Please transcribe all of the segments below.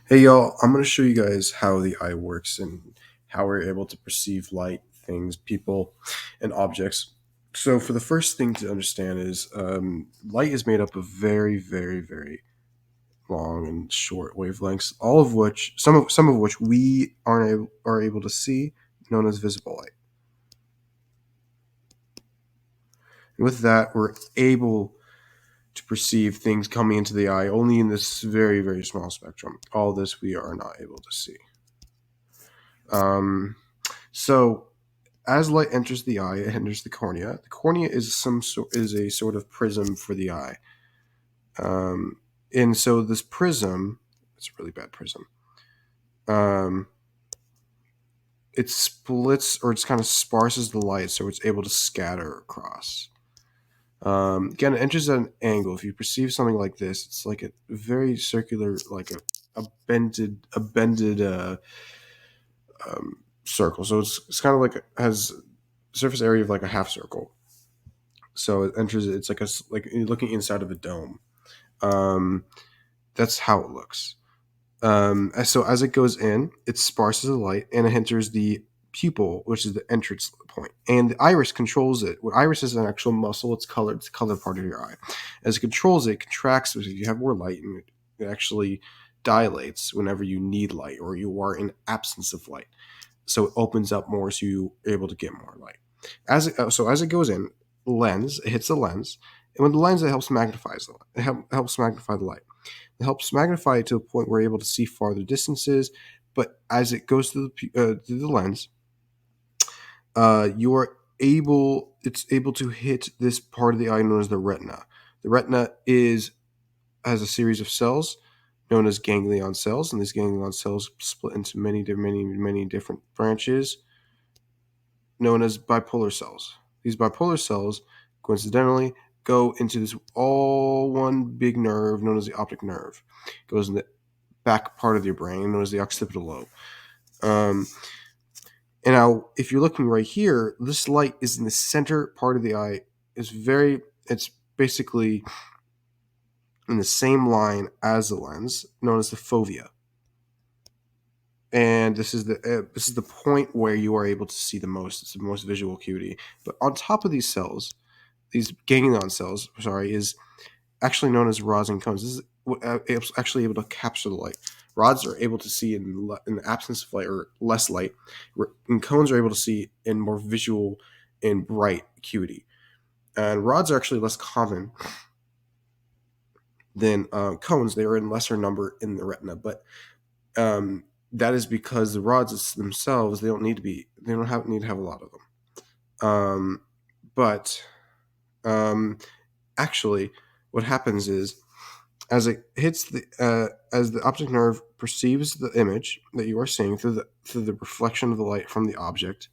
Hey y'all, I'm going to show you guys how the eye works and how we're able to perceive light, things, people, and objects. So, for the first thing to understand is light is made up of very, very, very long and short wavelengths, all of which, some of which we are able to see, known as visible light. And with that, we're able to perceive things coming into the eye only in this very, very small spectrum. All this we are not able to see. Um, so as light enters the eye, it enters the cornea. The cornea is a sort of prism for the eye, um, and so this prism, it's a really bad prism. Um, it splits or it's kind of sparses the light, so it's able to scatter across. Again, it enters at an angle. If you perceive something like this, it's like a very circular, like a bended circle. So it's kind of like has surface area of like a half circle. So it enters. It's like you're looking inside of a dome. Um, that's how it looks. So as it goes in, it sparses the light and it enters the pupil, which is the entrance point, and the iris controls it. What iris is an actual muscle. It's colored. It's the colored part of your eye. As it controls it, it contracts. So if you have more light, and it actually dilates whenever you need light or you are in absence of light. So it opens up more, so you're able to get more light. As it goes in, it hits the lens, and with the lens, it helps magnifies the light. Helps magnify the light. It helps magnify it to a point where you're able to see farther distances. But as it goes through the lens, you are able it's able to hit this part of the eye known as the retina. The retina is has a series of cells known as ganglion cells, and these ganglion cells split into many different branches known as bipolar cells. These bipolar cells, coincidentally, go into this all one big nerve known as the optic nerve. It goes in the back part of your brain known as the occipital lobe. Um, and now, if you're looking right here, this light is in the center part of the eye. It's basically in the same line as the lens, known as the fovea. And this is the point where you are able to see the most. It's the most visual acuity. But on top of these cells, these ganglion cells, sorry, is actually known as rosin cones. This is it's actually able to capture the light. Rods are able to see in the absence of light or less light, and cones are able to see in more visual and bright acuity. And rods are actually less common than cones. They are in lesser number in the retina, but that is because the rods themselves they don't have need to have a lot of them. But actually, what happens is as the optic nerve perceives the image that you are seeing through the reflection of the light from the object,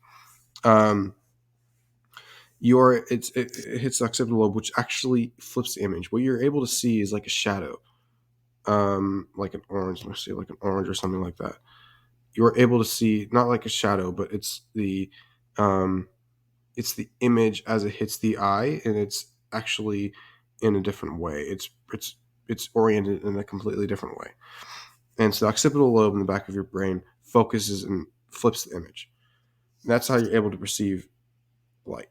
um, it hits the occipital lobe, which actually flips the image. What you're able to see is like a shadow, like an orange. Let's see, like an orange or something like that. You're able to see not like a shadow, but um, it's the image as it hits the eye, and it's actually in a different way. It's oriented in a completely different way. And so the occipital lobe in the back of your brain focuses and flips the image. And that's how you're able to perceive light.